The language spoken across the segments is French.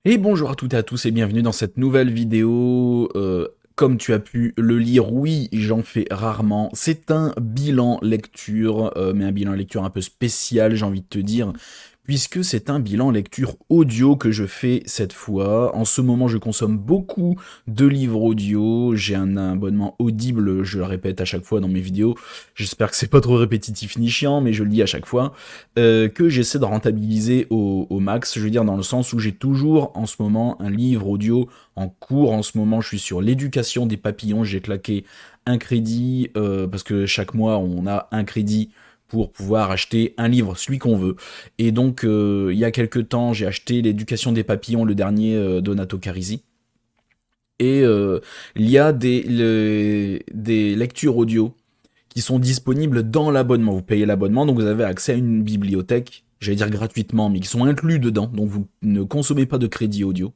Et bonjour à toutes et à tous et bienvenue dans cette nouvelle vidéo. Comme tu as pu le lire, oui, j'en fais rarement. C'est un bilan lecture, mais un bilan lecture un peu spécial, j'ai envie de te dire, puisque c'est un bilan lecture audio que je fais cette fois. En ce moment, je consomme beaucoup de livres audio. J'ai un abonnement Audible, je le répète à chaque fois dans mes vidéos. J'espère que c'est pas trop répétitif ni chiant, mais je le dis à chaque fois que j'essaie de rentabiliser au max. Je veux dire dans le sens où j'ai toujours en ce moment un livre audio en cours. En ce moment, je suis sur l'éducation des papillons. J'ai claqué un crédit parce que chaque mois on a un crédit pour pouvoir acheter un livre, celui qu'on veut. Et donc, il y a quelques temps, j'ai acheté l'éducation des papillons, le dernier Donato Carisi. Et il y a des lectures audio qui sont disponibles dans l'abonnement. Vous payez l'abonnement, donc vous avez accès à une bibliothèque, j'allais dire gratuitement, mais qui sont inclus dedans, donc vous ne consommez pas de crédit audio.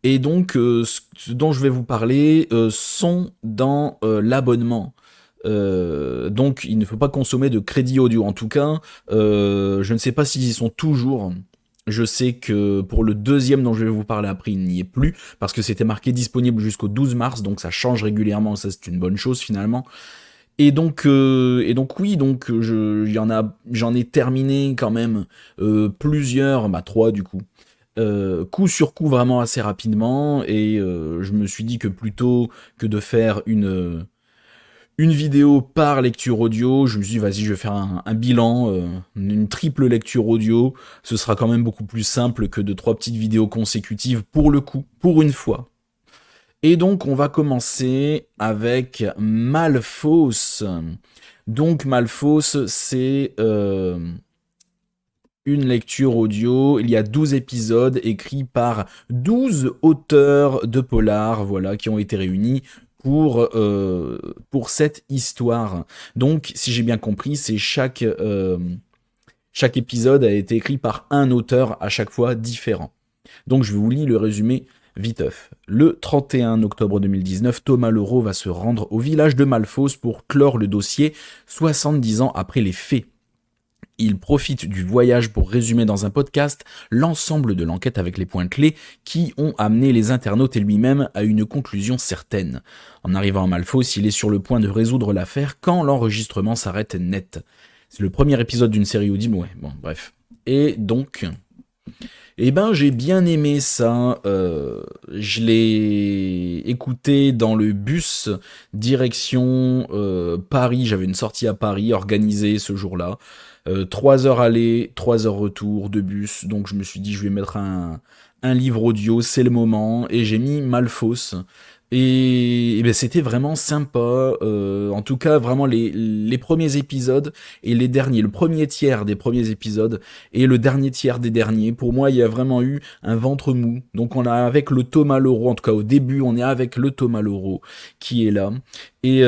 Et donc, ce dont je vais vous parler sont dans l'abonnement. Donc, il ne faut pas consommer de crédit audio. En tout cas, je ne sais pas s'ils y sont toujours. Je sais que pour le deuxième dont je vais vous parler après, il n'y est plus, parce que c'était marqué disponible jusqu'au 12 mars, donc ça change régulièrement, ça c'est une bonne chose finalement. Et donc oui, donc j'en ai terminé quand même plusieurs, bah trois du coup, coup sur coup vraiment assez rapidement. Et je me suis dit que plutôt que de faire une vidéo par lecture audio, je me suis dit vas-y, je vais faire un bilan, une triple lecture audio. Ce sera quand même beaucoup plus simple que de trois petites vidéos consécutives pour le coup, pour une fois. Et donc, on va commencer avec Malfos. Donc, Malfos, c'est une lecture audio. Il y a 12 épisodes écrits par 12 auteurs de polar, voilà, qui ont été réunis pour cette histoire. Donc, si j'ai bien compris, c'est chaque épisode a été écrit par un auteur à chaque fois différent. Donc je vous lis le résumé viteuf. Le 31 octobre 2019, Thomas Leroux va se rendre au village de Malfos pour clore le dossier 70 ans après les faits. Il profite du voyage pour résumer dans un podcast l'ensemble de l'enquête avec les points clés qui ont amené les internautes et lui-même à une conclusion certaine. En arrivant à Malfos, il est sur le point de résoudre l'affaire quand l'enregistrement s'arrête net. C'est le premier épisode d'une série audible, ouais, bon, bref. Et donc, eh ben, j'ai bien aimé ça. Je l'ai écouté dans le bus direction Paris. J'avais une sortie à Paris organisée ce jour-là. 3 heures aller, 3 heures retour de bus. Donc je me suis dit, je vais mettre un livre audio, c'est le moment. Et j'ai mis Malfos. Et ben, c'était vraiment sympa. En tout cas, vraiment les premiers épisodes et les derniers. Le premier tiers des premiers épisodes et le dernier tiers des derniers. Pour moi, il y a vraiment eu un ventre mou. Donc on a avec le Thomas Leroux, en tout cas au début, on est avec le Thomas Leroux qui est là. Et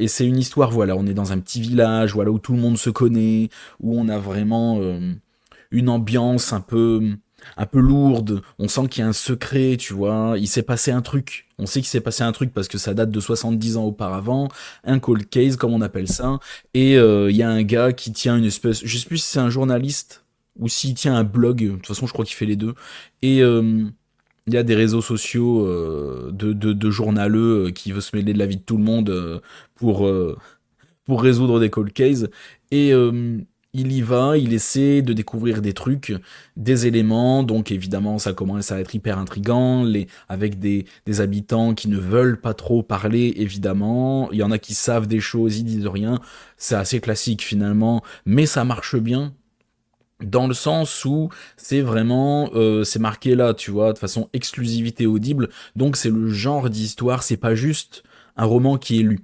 c'est une histoire, voilà, on est dans un petit village, voilà, où tout le monde se connaît, où on a vraiment une ambiance un peu lourde. On sent qu'il y a un secret, tu vois. Il s'est passé un truc. On sait qu'il s'est passé un truc parce que ça date de 70 ans auparavant, un cold case comme on appelle ça. Et il y a un gars qui tient une espèce, je sais plus si c'est un journaliste ou s'il tient un blog. De toute façon, je crois qu'il fait les deux. Et il y a des réseaux sociaux de journaleux qui veut se mêler de la vie de tout le monde pour, euh, pour résoudre des cold cases. Et il y va, il essaie de découvrir des trucs, des éléments. Donc évidemment, ça commence à être hyper intriguant, avec des habitants qui ne veulent pas trop parler, évidemment. Il y en a qui savent des choses, ils disent rien. C'est assez classique finalement, mais ça marche bien dans le sens où c'est vraiment c'est marqué là, tu vois, de façon exclusivité audible. Donc c'est le genre d'histoire, c'est pas juste un roman qui est lu,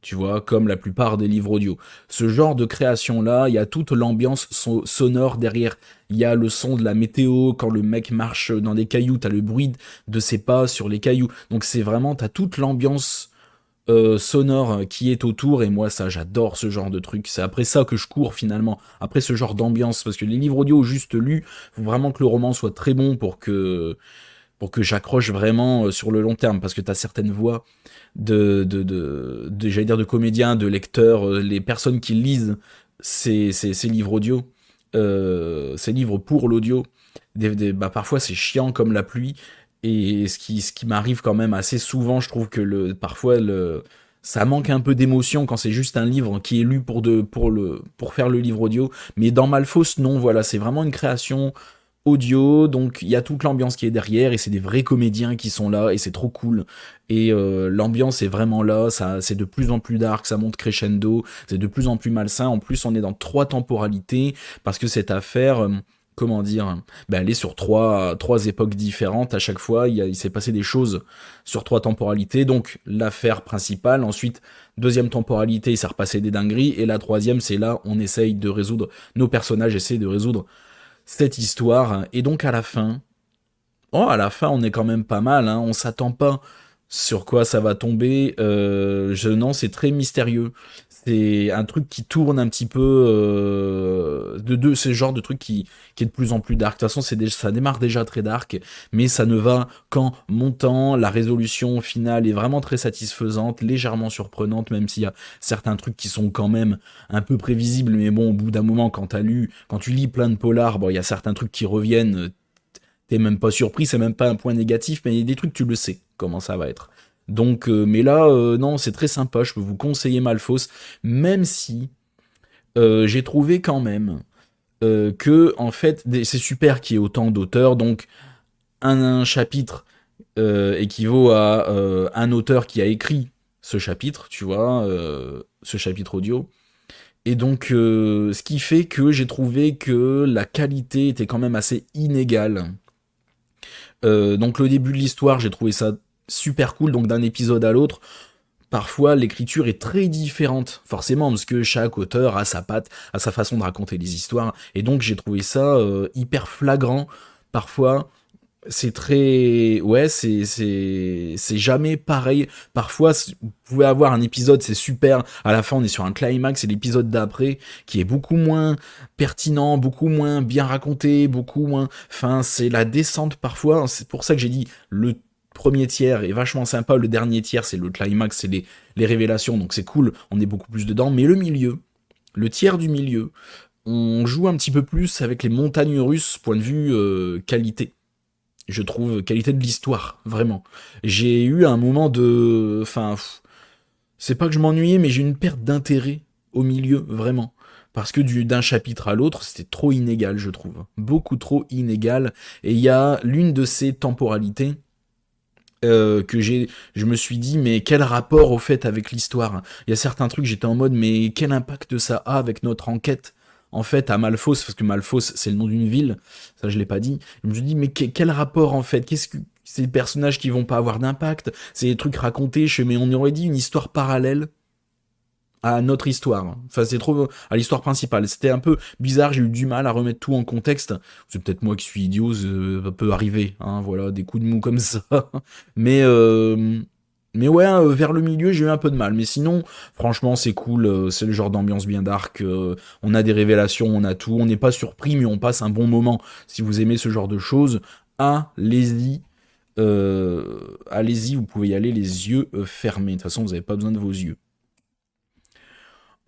tu vois, comme la plupart des livres audio. Ce genre de création-là, il y a toute l'ambiance sonore derrière. Il y a le son de la météo, quand le mec marche dans des cailloux, t'as le bruit de ses pas sur les cailloux. Donc c'est vraiment, t'as toute l'ambiance sonore qui est autour, et moi ça j'adore ce genre de truc. C'est après ça que je cours finalement, après ce genre d'ambiance, parce que les livres audio juste lus, faut vraiment que le roman soit très bon pour que j'accroche vraiment sur le long terme, parce que t'as certaines voix j'allais dire de comédiens, de lecteurs, les personnes qui lisent ces livres audio, ces livres pour l'audio. Bah, parfois c'est chiant comme la pluie, et ce qui m'arrive quand même assez souvent, je trouve que parfois ça manque un peu d'émotion quand c'est juste un livre qui est lu pour faire le livre audio. Mais dans Malfos, non, voilà, c'est vraiment une création audio, donc il y a toute l'ambiance qui est derrière, et c'est des vrais comédiens qui sont là, et c'est trop cool. Et l'ambiance est vraiment là, ça, c'est de plus en plus dark, ça monte crescendo, c'est de plus en plus malsain. En plus, on est dans 3 temporalités, parce que cette affaire, comment dire, ben, elle est sur trois époques différentes. À chaque fois, il s'est passé des choses sur 3 temporalités. Donc l'affaire principale, ensuite deuxième temporalité, il s'est repassé des dingueries, et la troisième, c'est là on essaye de résoudre, nos personnages essaient de résoudre cette histoire. Et donc à la fin, on est quand même pas mal, hein. On s'attend pas sur quoi ça va tomber. Non, c'est très mystérieux. C'est un truc qui tourne un petit peu ce genre de truc qui est de plus en plus dark. De toute façon, ça démarre déjà très dark, mais ça ne va qu'en montant. La résolution finale est vraiment très satisfaisante, légèrement surprenante, même s'il y a certains trucs qui sont quand même un peu prévisibles. Mais bon, au bout d'un moment, quand tu lis plein de polars, bon, il y a certains trucs qui reviennent. T'es même pas surpris, c'est même pas un point négatif, mais il y a des trucs, tu le sais, comment ça va être. Donc, mais là, non, c'est très sympa, je peux vous conseiller Malfos, même si j'ai trouvé quand même que, en fait, c'est super qu'il y ait autant d'auteurs, donc un chapitre équivaut à un auteur qui a écrit ce chapitre, tu vois, ce chapitre audio. Et donc, ce qui fait que j'ai trouvé que la qualité était quand même assez inégale. Donc le début de l'histoire, j'ai trouvé ça super cool, donc d'un épisode à l'autre, parfois l'écriture est très différente, forcément, parce que chaque auteur a sa patte, a sa façon de raconter les histoires, et donc j'ai trouvé ça hyper flagrant. Parfois, c'est très... Ouais, c'est jamais pareil. Parfois, vous pouvez avoir un épisode, c'est super, à la fin on est sur un climax, et l'épisode d'après, qui est beaucoup moins pertinent, beaucoup moins bien raconté, beaucoup moins... Enfin, c'est la descente parfois, c'est pour ça que j'ai dit, le premier tiers est vachement sympa, le dernier tiers, c'est le climax, c'est les révélations, donc c'est cool, on est beaucoup plus dedans, mais le milieu, le tiers du milieu, on joue un petit peu plus avec les montagnes russes, point de vue qualité, je trouve, qualité de l'histoire, vraiment. J'ai eu un moment de... Enfin, c'est pas que je m'ennuyais, mais j'ai eu une perte d'intérêt au milieu, vraiment. Parce que d'un chapitre à l'autre, c'était trop inégal, je trouve. Beaucoup trop inégal. Et il y a l'une de ces temporalités je me suis dit, mais quel rapport au fait avec l'histoire? Il y a certains trucs, j'étais en mode, mais quel impact ça a avec notre enquête? En fait, à Malfos, parce que Malfos, c'est le nom d'une ville, ça je l'ai pas dit. Je me suis dit, mais quel rapport en fait? Qu'est-ce que c'est des personnages qui vont pas avoir d'impact? C'est des trucs racontés, mais on aurait dit une histoire parallèle à notre histoire. Enfin, c'est trop à l'histoire principale. C'était un peu bizarre, j'ai eu du mal à remettre tout en contexte. C'est peut-être moi qui suis idiot, ça peut arriver, hein, voilà, des coups de mou comme ça. Mais, euh, mais ouais, vers le milieu, j'ai eu un peu de mal. Mais sinon, franchement, c'est cool, c'est le genre d'ambiance bien dark. On a des révélations, on a tout. On n'est pas surpris, mais on passe un bon moment. Si vous aimez ce genre de choses, allez-y. Allez-y, vous pouvez y aller les yeux fermés. De toute façon, vous n'avez pas besoin de vos yeux.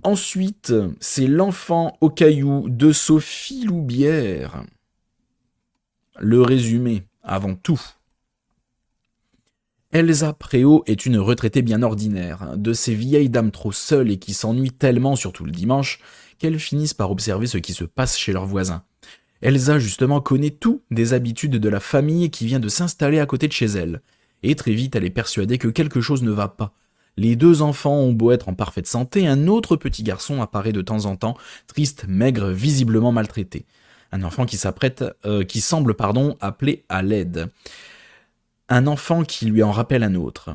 Ensuite, c'est L'enfant au caillou de Sophie Loubière. Le résumé, avant tout. Elsa Préau est une retraitée bien ordinaire, de ces vieilles dames trop seules et qui s'ennuient tellement, surtout le dimanche, qu'elles finissent par observer ce qui se passe chez leurs voisins. Elsa, justement, connaît tout des habitudes de la famille qui vient de s'installer à côté de chez elle, et très vite elle est persuadée que quelque chose ne va pas. Les 2 enfants ont beau être en parfaite santé, un autre petit garçon apparaît de temps en temps, triste, maigre, visiblement maltraité. Un enfant qui semble appeler à l'aide. Un enfant qui lui en rappelle un autre.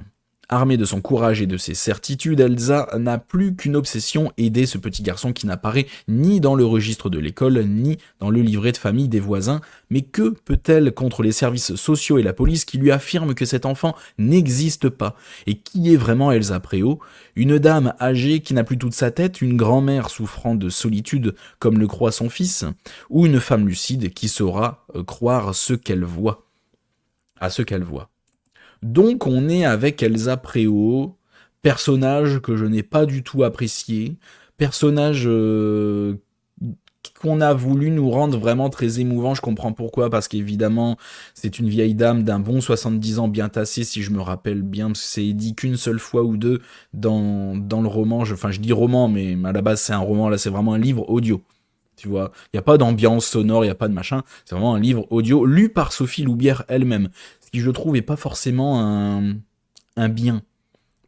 Armée de son courage et de ses certitudes, Elsa n'a plus qu'une obsession, aider ce petit garçon qui n'apparaît ni dans le registre de l'école, ni dans le livret de famille des voisins. Mais que peut-elle contre les services sociaux et la police qui lui affirment que cet enfant n'existe pas? Et qui est vraiment Elsa Préau? Une dame âgée qui n'a plus toute sa tête, une grand-mère souffrant de solitude comme le croit son fils, ou une femme lucide qui saura croire à ce qu'elle voit? Donc on est avec Elsa Préau, personnage que je n'ai pas du tout apprécié, personnage qu'on a voulu nous rendre vraiment très émouvant. Je comprends pourquoi, parce qu'évidemment, c'est une vieille dame d'un bon 70 ans bien tassée, si je me rappelle bien, parce que c'est dit qu'une seule fois ou deux dans le roman. Enfin, je dis roman, mais à la base, c'est un roman, là, c'est vraiment un livre audio. Tu vois, il n'y a pas d'ambiance sonore, il n'y a pas de machin. C'est vraiment un livre audio lu par Sophie Loubière elle-même. Ce qui, je trouve, est pas forcément un bien.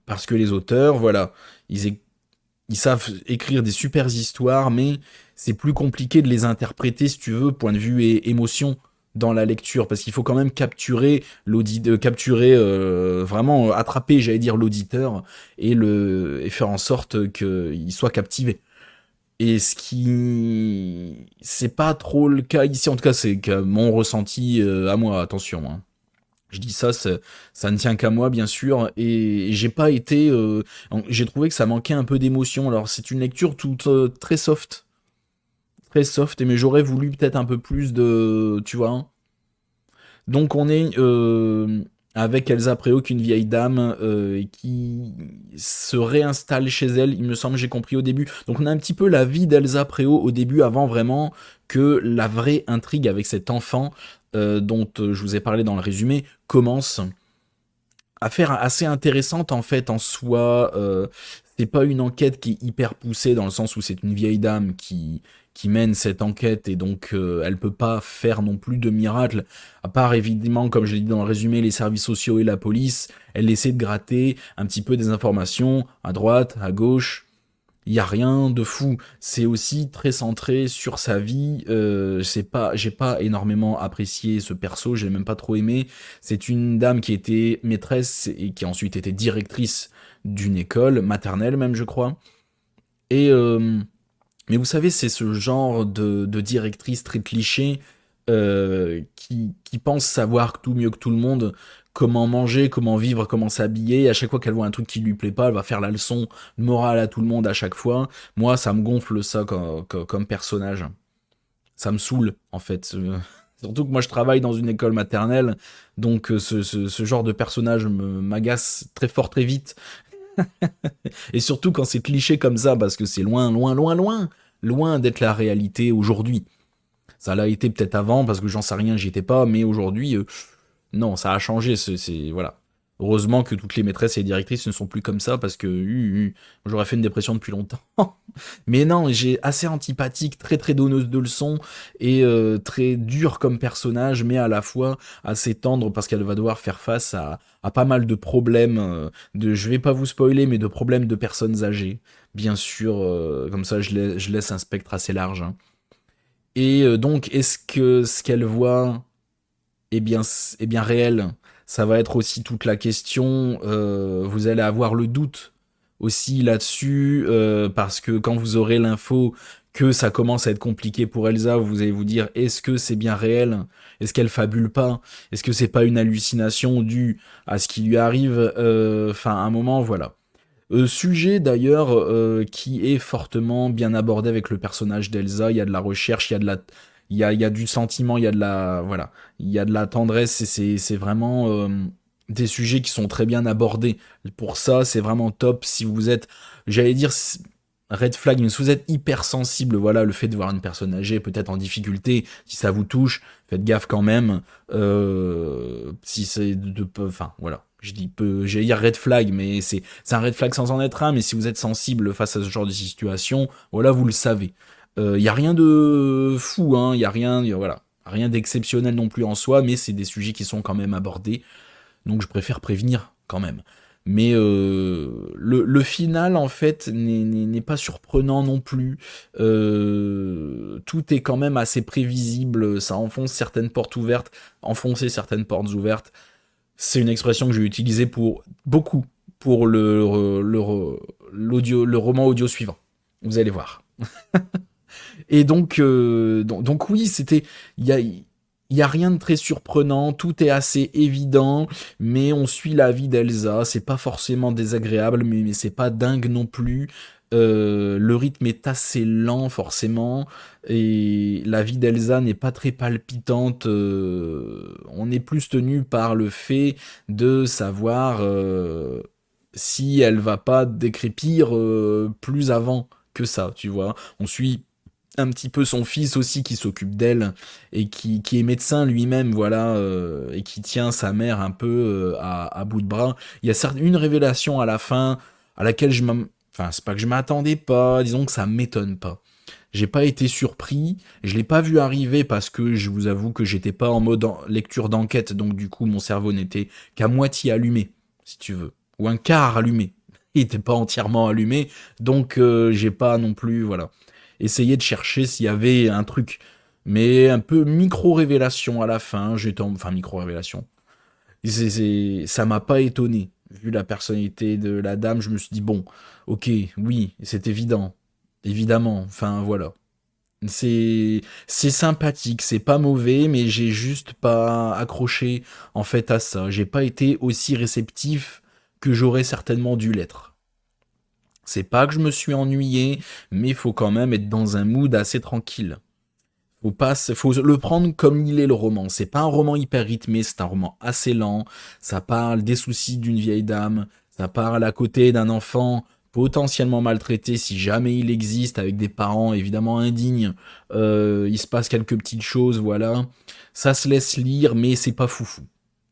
Parce que les auteurs, voilà, ils savent écrire des super histoires, mais c'est plus compliqué de les interpréter, si tu veux, point de vue et émotion dans la lecture, parce qu'il faut quand même capturer vraiment attraper, j'allais dire, l'auditeur et faire en sorte qu'il soit captivé. Et ce qui, c'est pas trop le cas ici, en tout cas, c'est que mon ressenti à moi, attention, hein. Je dis ça, ça ne tient qu'à moi, bien sûr, et j'ai pas été. J'ai trouvé que ça manquait un peu d'émotion. Alors, c'est une lecture toute très soft, mais j'aurais voulu peut-être un peu plus de. Tu vois, hein. Donc, on est avec Elsa Préau, qu'une vieille dame qui se réinstalle chez elle, il me semble, j'ai compris au début. Donc, on a un petit peu la vie d'Elsa Préau au début, avant vraiment que la vraie intrigue avec cet enfant dont je vous ai parlé dans le résumé commence. Affaire assez intéressante en fait en soi. C'est pas une enquête qui est hyper poussée dans le sens où c'est une vieille dame qui mène cette enquête et donc elle peut pas faire non plus de miracle. À part évidemment, comme je l'ai dit dans le résumé, les services sociaux et la police. Elle essaie de gratter un petit peu des informations à droite, à gauche. Il y a rien de fou. C'est aussi très centré sur sa vie. J'ai pas énormément apprécié ce perso. J'ai même pas trop aimé. C'est une dame qui était maîtresse et qui a ensuite été directrice d'une école maternelle même, je crois. Et mais vous savez, c'est ce genre de directrice très cliché qui pense savoir tout mieux que tout le monde comment manger, comment vivre, comment s'habiller. À chaque fois qu'elle voit un truc qui lui plaît pas, elle va faire la leçon de morale à tout le monde à chaque fois. Moi, ça me gonfle ça comme personnage. Ça me saoule, en fait. Surtout que moi, je travaille dans une école maternelle, donc ce genre de personnage m'agace très fort, très vite. Et surtout quand c'est cliché comme ça, parce que c'est loin, loin, loin, loin, loin d'être la réalité aujourd'hui. Ça l'a été peut-être avant, parce que j'en sais rien, j'y étais pas, mais aujourd'hui, non, ça a changé. Voilà. Heureusement que toutes les maîtresses et les directrices ne sont plus comme ça, parce que j'aurais fait une dépression depuis longtemps. Mais non, j'ai assez antipathique, très très donneuse de leçons, et très dure comme personnage, mais à la fois assez tendre, parce qu'elle va devoir faire face à pas mal de problèmes, je vais pas vous spoiler, mais de problèmes de personnes âgées. Bien sûr, comme ça je laisse un spectre assez large, hein. Et donc, est-ce que ce qu'elle voit est bien réel? Ça va être aussi toute la question. Vous allez avoir le doute aussi là-dessus, parce que quand vous aurez l'info que ça commence à être compliqué pour Elsa, vous allez vous dire, est-ce que c'est bien réel? Est-ce qu'elle fabule pas? Est-ce que c'est pas une hallucination due à ce qui lui arrive? Enfin, à un moment, voilà. Sujet d'ailleurs qui est fortement bien abordé avec le personnage d'Elsa. Il y a de la recherche, il y a du sentiment, il y a de la, voilà, il y a de la tendresse et c'est vraiment des sujets qui sont très bien abordés. Pour ça, c'est vraiment top. Si vous êtes, j'allais dire red flag, mais si vous êtes hypersensible, voilà, le fait de voir une personne âgée peut-être en difficulté, si ça vous touche, faites gaffe quand même. Si c'est enfin voilà. J'allais dire red flag, mais c'est un red flag sans en être un. Mais si vous êtes sensible face à ce genre de situation, voilà, vous le savez. Y a rien de fou, hein. Y a rien, voilà, rien d'exceptionnel non plus en soi, mais c'est des sujets qui sont quand même abordés. Donc je préfère prévenir quand même. Mais le final, en fait, n'est pas surprenant non plus. Tout est quand même assez prévisible. Ça enfonce certaines portes ouvertes, enfoncer certaines portes ouvertes. C'est une expression que je vais utiliser pour beaucoup pour le roman audio suivant. Vous allez voir. Et donc oui, il y a rien de très surprenant, tout est assez évident, mais on suit la vie d'Elsa, c'est pas forcément désagréable, mais c'est pas dingue non plus. Le rythme est assez lent forcément, et la vie d'Elsa n'est pas très palpitante. On est plus tenu par le fait de savoir si elle va pas décrépir plus avant que ça, tu vois. On suit un petit peu son fils aussi qui s'occupe d'elle et qui est médecin lui-même, voilà, et qui tient sa mère un peu à bout de bras. Il y a certes une révélation à la fin à laquelle enfin, c'est pas que je m'attendais pas, disons que ça m'étonne pas. J'ai pas été surpris, je l'ai pas vu arriver parce que je vous avoue que j'étais pas en mode lecture d'enquête, donc du coup mon cerveau n'était qu'à moitié allumé, si tu veux, ou un quart allumé. Il était pas entièrement allumé, donc j'ai pas non plus, voilà, essayé de chercher s'il y avait un truc. Mais un peu micro-révélation à la fin, enfin micro-révélation. Ça m'a pas étonné. Vu la personnalité de la dame, je me suis dit, bon, ok, oui, c'est évident. Évidemment, enfin voilà. C'est sympathique, c'est pas mauvais, mais j'ai juste pas accroché en fait à ça. J'ai pas été aussi réceptif que j'aurais certainement dû l'être. C'est pas que je me suis ennuyé, mais il faut quand même être dans un mood assez tranquille. Faut le prendre comme il est le roman. C'est pas un roman hyper rythmé, c'est un roman assez lent. Ça parle des soucis d'une vieille dame. Ça parle à côté d'un enfant potentiellement maltraité si jamais il existe, avec des parents évidemment indignes. Il se passe quelques petites choses, voilà. Ça se laisse lire, mais c'est pas foufou.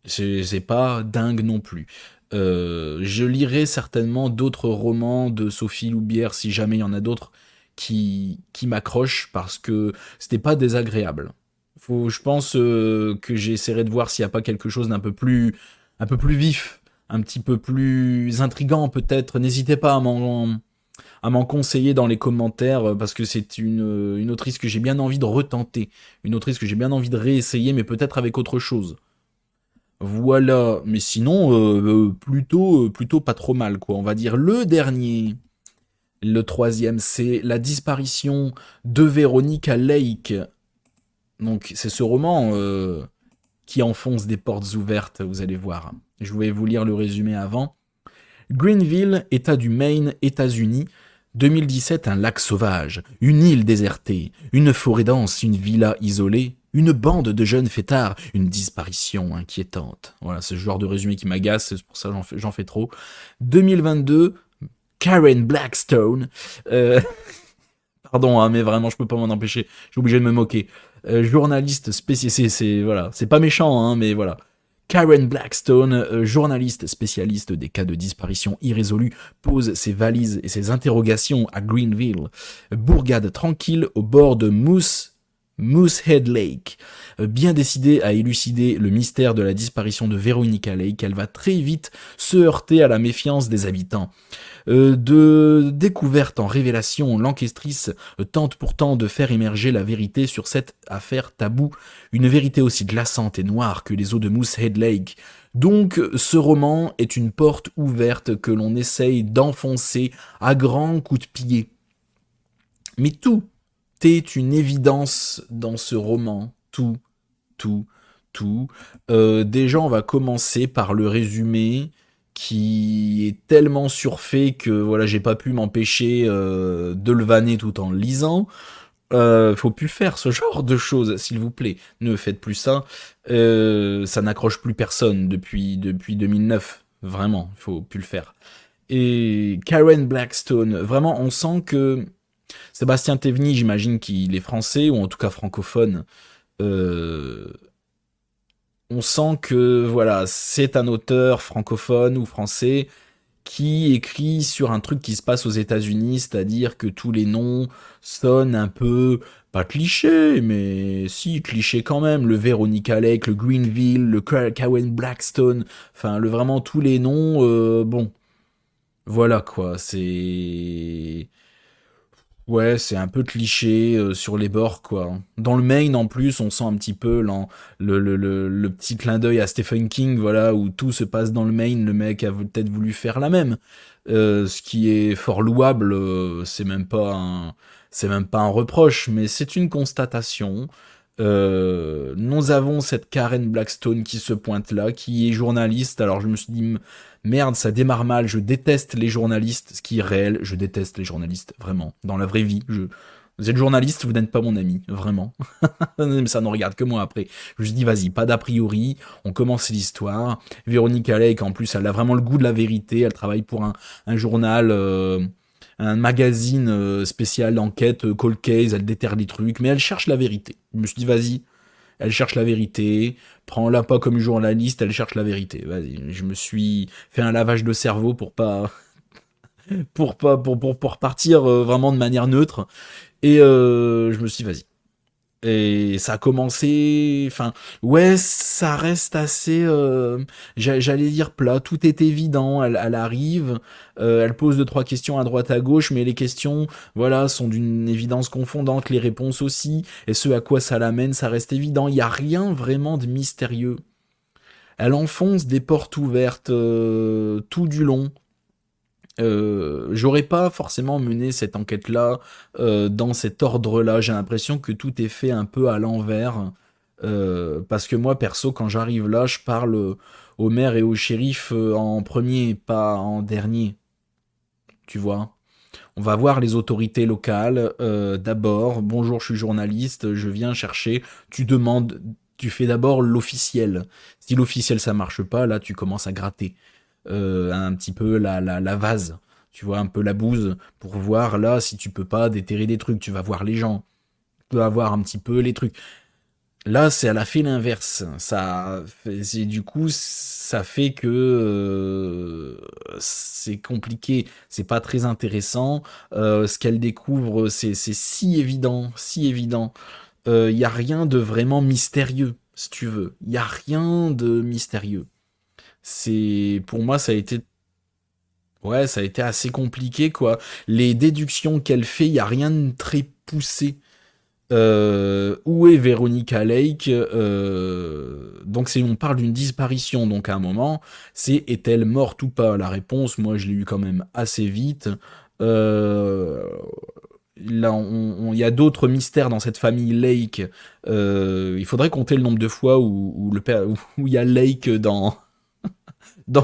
C'est pas dingue non plus. Je lirai certainement d'autres romans de Sophie Loubière si jamais il y en a d'autres qui m'accrochent parce que c'était pas désagréable. Je pense que j'essaierai de voir s'il n'y a pas quelque chose un peu plus vif, un petit peu plus intriguant peut-être. N'hésitez pas à m'en conseiller dans les commentaires parce que c'est une autrice que j'ai bien envie de retenter, une autrice que j'ai bien envie de réessayer, mais peut-être avec autre chose. Voilà, mais sinon, plutôt pas trop mal, quoi. On va dire le dernier. Le troisième, c'est La disparition de Veronica Lake. Donc, c'est ce roman qui enfonce des portes ouvertes, vous allez voir. Je vais vous lire le résumé avant. Greenville, État du Maine, États-Unis. 2017, un lac sauvage, une île désertée, une forêt dense, une villa isolée, une bande de jeunes fêtards, une disparition inquiétante. Voilà, c'est ce genre de résumé qui m'agace, c'est pour ça que j'en fais trop. 2022, Karen Blackstone. Euh, pardon, hein, mais vraiment, je peux pas m'en empêcher. Je suis obligé de me moquer. Journaliste spécialiste, voilà, c'est pas méchant, hein, mais voilà. Karen Blackstone, journaliste spécialiste des cas de disparition irrésolus, pose ses valises et ses interrogations à Greenville, bourgade tranquille au bord de Moosehead Lake. Bien décidée à élucider le mystère de la disparition de Veronica Lake, elle va très vite se heurter à la méfiance des habitants. De découverte en révélation, l'enquêtrice tente pourtant de faire émerger la vérité sur cette affaire taboue, une vérité aussi glaçante et noire que les eaux de Moosehead Lake. Donc ce roman est une porte ouverte que l'on essaye d'enfoncer à grands coups de pied. Mais tout est une évidence dans ce roman, tout, tout. Déjà, on va commencer par le résumé qui est tellement surfait que voilà, j'ai pas pu m'empêcher de le vanner tout en le lisant. Faut plus faire ce genre de choses, s'il vous plaît. Ne faites plus ça. Ça n'accroche plus personne depuis 2009. Vraiment, faut plus le faire. Et Karen Blackstone, vraiment, on sent que Sébastien Théveny, j'imagine qu'il est français, ou en tout cas francophone. Euh, on sent que voilà, c'est un auteur francophone ou français qui écrit sur un truc qui se passe aux États-Unis, c'est-à-dire que tous les noms sonnent un peu, pas cliché, mais si, cliché quand même. Le Veronica Lake, le Greenville, le Karen Blackstone, enfin, vraiment tous les noms, bon, voilà quoi, c'est. Ouais, c'est un peu cliché sur les bords, quoi. Dans le Maine, en plus, on sent un petit peu le petit clin d'œil à Stephen King, voilà, où tout se passe dans le Maine. Le mec a peut-être voulu faire la même. Ce qui est fort louable, c'est même pas un reproche, mais c'est une constatation. Nous avons cette Karen Blackstone qui se pointe là, qui est journaliste. Alors je me suis dit, merde, ça démarre mal, je déteste les journalistes, ce qui est réel, je déteste les journalistes, vraiment. Dans la vraie vie, vous êtes journaliste, vous n'êtes pas mon ami, vraiment. Ça ne regarde que moi après. Je me suis dit, vas-y, pas d'a priori, on commence l'histoire. Véronique Lake, en plus, elle a vraiment le goût de la vérité, elle travaille pour un journal un magazine spécial d'enquête, Cold Case, elle déterre des trucs, mais elle cherche la vérité. Je me suis dit, vas-y, elle cherche la vérité, prends-la pas comme une journaliste, elle cherche la vérité. Vas-y, je me suis fait un lavage de cerveau pour pas, pour partir vraiment de manière neutre. Et je me suis dit, vas-y. Et ça a commencé, enfin, ouais, ça reste assez, j'allais dire plat, tout est évident, elle arrive, elle pose deux, trois questions à droite, à gauche, mais les questions, voilà, sont d'une évidence confondante, les réponses aussi, et ce à quoi ça l'amène, ça reste évident, il n'y a rien vraiment de mystérieux. Elle enfonce des portes ouvertes tout du long. J'aurais pas forcément mené cette enquête-là dans cet ordre-là. J'ai l'impression que tout est fait un peu à l'envers. Parce que moi, perso, quand j'arrive là, je parle au maire et au shérif en premier, pas en dernier. Tu vois? On va voir les autorités locales d'abord. Bonjour, je suis journaliste, je viens chercher. Tu demandes, tu fais d'abord l'officiel. Si l'officiel ça marche pas, là, tu commences à gratter un petit peu la vase, tu vois, un peu la bouse, pour voir là si tu peux pas déterrer des trucs, tu vas voir les gens, tu vas voir un petit peu les trucs. Là, c'est elle a fait l'inverse. Du coup, ça fait que c'est compliqué, c'est pas très intéressant. Ce qu'elle découvre, c'est si évident, si évident. Il y a rien de vraiment mystérieux, si tu veux. Il y a rien de mystérieux. C'est pour moi, ça a été Ouais, ça a été assez compliqué, quoi. Les déductions qu'elle fait, il y a rien de très poussé. Où est Veronica Lake? Donc on parle d'une disparition, donc à un moment, c'est est-elle morte ou pas? La réponse, moi, je l'ai eu quand même assez vite. Euh, Là, il y a d'autres mystères dans cette famille Lake. Il faudrait compter le nombre de fois où le père, où il y a Lake dans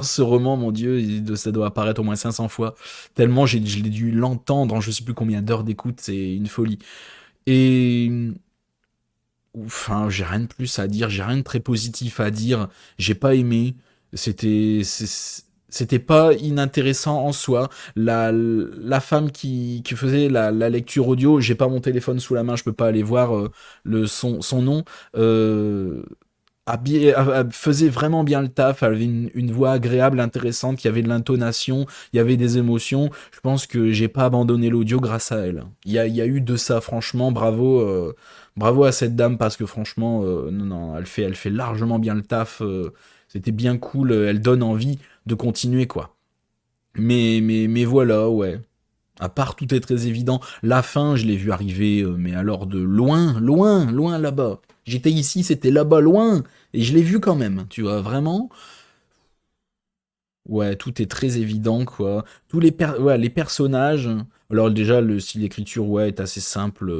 ce roman, mon Dieu, ça doit apparaître au moins 500 fois. Tellement je l'ai dû l'entendre en je sais plus combien d'heures d'écoute, c'est une folie. Et enfin, j'ai rien de plus à dire, j'ai rien de très positif à dire. J'ai pas aimé. C'était pas inintéressant en soi. La femme qui faisait la lecture audio, j'ai pas mon téléphone sous la main, je peux pas aller voir son nom. Euh, faisait vraiment bien le taf, elle avait une voix agréable, intéressante, qui avait de l'intonation, il y avait des émotions. Je pense que j'ai pas abandonné l'audio grâce à elle. Il y a eu de ça, franchement, bravo, bravo à cette dame parce que franchement, non, non, elle fait largement bien le taf. C'était bien cool, elle donne envie de continuer quoi. Mais voilà, ouais. À part tout est très évident, la fin, je l'ai vu arriver, mais alors de loin, loin, loin là-bas. J'étais ici, c'était là-bas, loin, et je l'ai vu quand même, tu vois, vraiment. Ouais, tout est très évident, quoi. Ouais, les personnages. Alors déjà, le style d'écriture, ouais, est assez simple.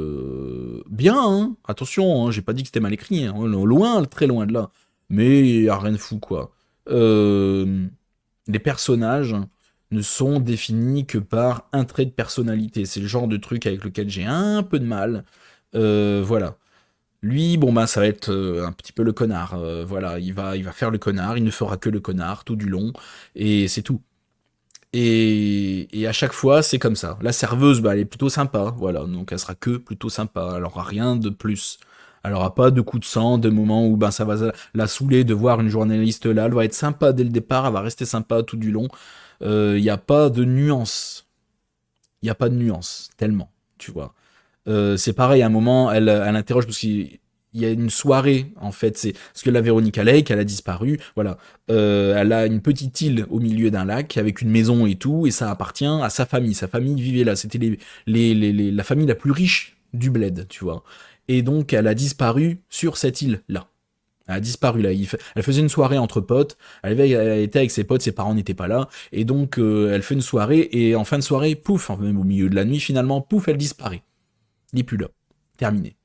Bien, hein. Attention, hein, j'ai pas dit que c'était mal écrit, hein. Loin, très loin de là. Mais y a rien de fou, quoi. Euh, les personnages ne sont définis que par un trait de personnalité. C'est le genre de truc avec lequel j'ai un peu de mal. Voilà. Lui, bon ben ça va être un petit peu le connard. Voilà, il va faire le connard, il ne fera que le connard tout du long, et c'est tout. Et à chaque fois, c'est comme ça. La serveuse, bah, elle est plutôt sympa, voilà, donc elle sera que plutôt sympa. Elle aura rien de plus. Elle aura pas de coup de sang, de moments où ben ça va la saouler de voir une journaliste là. Elle va être sympa dès le départ, elle va rester sympa tout du long. Il n'y a pas de nuance. Il n'y a pas de nuance, tellement, tu vois. C'est pareil, à un moment, elle interroge parce qu'il y a une soirée, en fait, c'est parce que la Véronica Lake, elle a disparu, voilà. Elle a une petite île au milieu d'un lac avec une maison et tout, et ça appartient à sa famille. Sa famille vivait là, c'était la famille la plus riche du bled, tu vois. Et donc, elle a disparu sur cette île-là. Elle a disparu là. Elle faisait une soirée entre potes. Elle était avec ses potes, ses parents n'étaient pas là. Et donc, elle fait une soirée. Et en fin de soirée, pouf, enfin, même au milieu de la nuit, finalement, pouf, elle disparaît. Il n'est plus là. Terminé.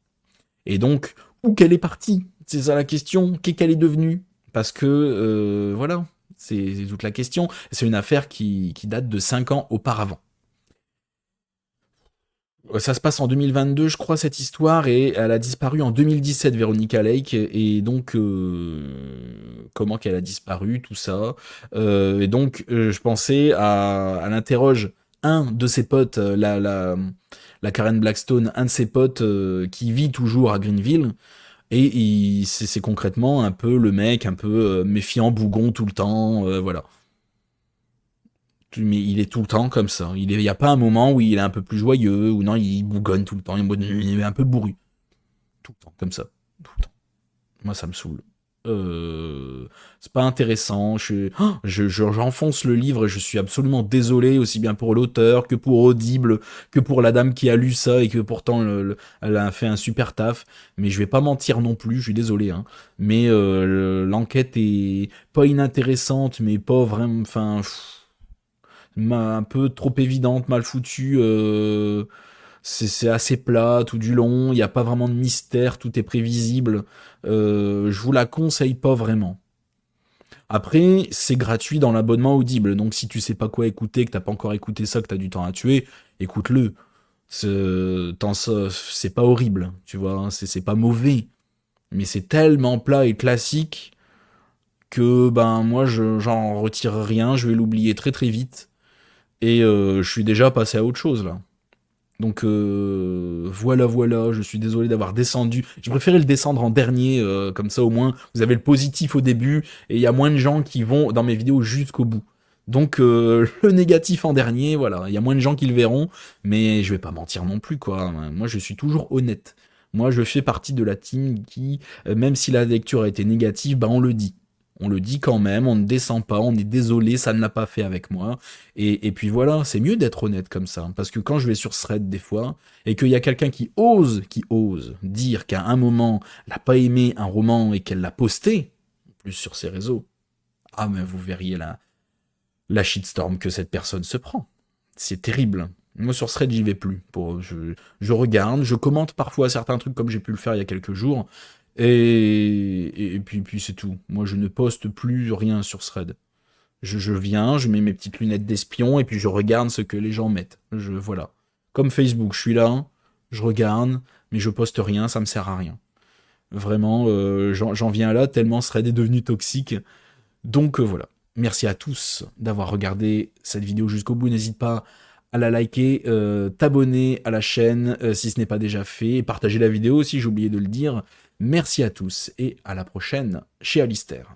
Et donc, où qu'elle est partie? C'est ça la question. Qu'est-ce qu'elle est devenue? Parce que, voilà, c'est toute la question. C'est une affaire qui date de 5 ans auparavant. Ça se passe en 2022, je crois, cette histoire, et elle a disparu en 2017, Veronica Lake, et donc, comment qu'elle a disparu, tout ça. Et donc, je pensais à l'interroge un de ses potes, la Karen Blackstone, un de ses potes qui vit toujours à Greenville, et c'est concrètement un peu le mec un peu méfiant, bougon tout le temps, voilà. Mais il est tout le temps comme ça. Il y a pas un moment où il est un peu plus joyeux, ou non, il bougonne tout le temps, il est un peu bourru. Tout le temps, comme ça. Tout le temps. Moi, ça me saoule. C'est pas intéressant. J'enfonce le livre et je suis absolument désolé, aussi bien pour l'auteur que pour Audible, que pour la dame qui a lu ça et que pourtant elle a fait un super taf. Mais je vais pas mentir non plus, je suis désolé. Hein. Mais l'enquête est pas inintéressante, mais pas vraiment. Enfin, un peu trop évidente, mal foutue. C'est assez plat tout du long, il n'y a pas vraiment de mystère, tout est prévisible. Je vous la conseille pas vraiment. Après, c'est gratuit dans l'abonnement Audible, donc si tu sais pas quoi écouter, que t'as pas encore écouté ça, que t'as du temps à tuer, écoute-le. C'est pas horrible, tu vois, hein, c'est pas mauvais, mais c'est tellement plat et classique que ben moi j'en retire rien, je vais l'oublier très très vite et je suis déjà passé à autre chose là. Donc voilà, je suis désolé d'avoir descendu. J'ai préféré le descendre en dernier, comme ça au moins vous avez le positif au début et il y a moins de gens qui vont dans mes vidéos jusqu'au bout. Donc le négatif en dernier, voilà, il y a moins de gens qui le verront, mais je vais pas mentir non plus quoi. Moi je suis toujours honnête. Moi je fais partie de la team qui, même si la lecture a été négative, bah on le dit. On le dit quand même, on ne descend pas, on est désolé, ça ne l'a pas fait avec moi. Et puis voilà, c'est mieux d'être honnête comme ça. Parce que quand je vais sur Thread des fois, et qu'il y a quelqu'un qui ose dire qu'à un moment, elle n'a pas aimé un roman et qu'elle l'a posté, en plus sur ses réseaux, ah mais vous verriez la shitstorm que cette personne se prend. C'est terrible. Moi sur Thread, j'y vais plus. Je regarde, je commente parfois certains trucs comme j'ai pu le faire il y a quelques jours, et puis c'est tout. Moi je ne poste plus rien sur Thread. Je viens, je mets mes petites lunettes d'espion et puis je regarde ce que les gens mettent. Voilà. Comme Facebook, je suis là, je regarde, mais je poste rien, ça me sert à rien. Vraiment, j'en viens là tellement Thread est devenu toxique. Donc voilà. Merci à tous d'avoir regardé cette vidéo jusqu'au bout. N'hésite pas à la liker, t'abonner à la chaîne si ce n'est pas déjà fait, et partager la vidéo si j'ai oublié de le dire. Merci à tous et à la prochaine chez Alistair.